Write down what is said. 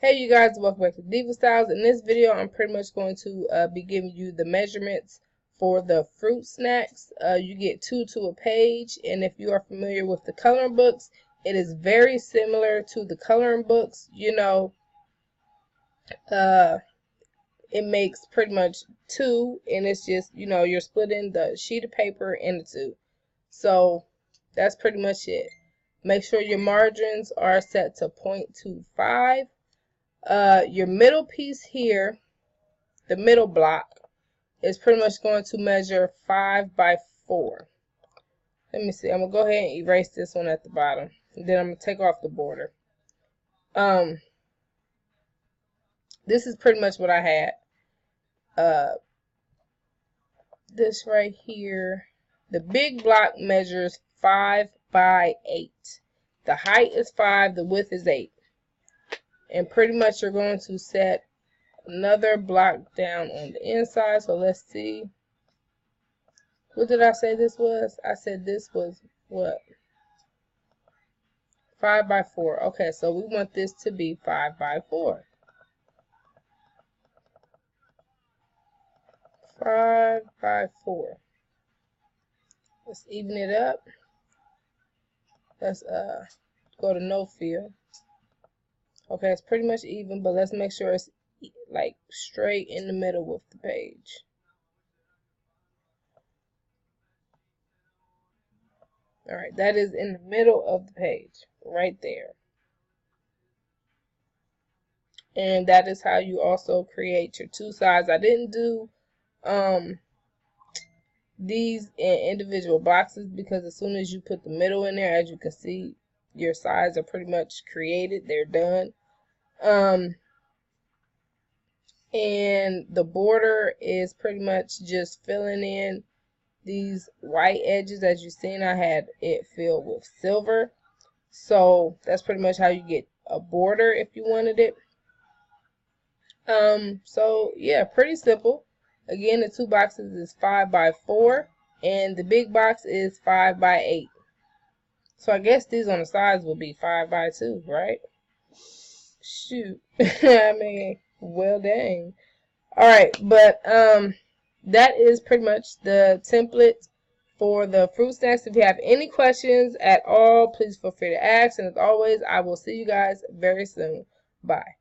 Hey you guys, welcome back to Diva Styles. In this video, I'm pretty much going to be giving you the measurements for the fruit snacks. You get 2 to a page, and if you are familiar with the coloring books, it is very similar to the coloring books. You know, it makes pretty much 2, and it's just, you know, you're splitting the sheet of paper into 2. So that's pretty much it. Make sure your margins are set to 0.25. Your middle piece here, the middle block, is pretty much going to measure 5 by 4. Let me see. I'm going to go ahead and erase this one at the bottom. And then I'm going to take off the border. This is pretty much what I had. This right here, the big block measures 5 by 8. The height is 5, the width is 8. And pretty much you're going to set another block down on the inside. So let's see. What did I say this was? I said this was what? 5 by 4. Okay, so we want this to be 5 by 4. 5 by 4. Let's even it up. Let's go to no fill. Okay, it's pretty much even, but let's make sure it's like straight in the middle with the page. Alright, that is in the middle of the page, right there. And that is how you also create your 2 sides. I didn't do these in individual boxes because as soon as you put the middle in there, as you can see, your sides are pretty much created. They're done. And the border is pretty much just filling in these white edges. As you've seen, I had it filled with silver. So that's pretty much how you get a border if you wanted it. So yeah, pretty simple. Again, the 2 boxes is 5 by 4 and the big box is 5 by 8. So I guess these on the sides will be 5 by 2, right? Shoot. I mean, well dang. Alright, but that is pretty much the template for the fruit snacks. If you have any questions at all, please feel free to ask. And as always, I will see you guys very soon. Bye.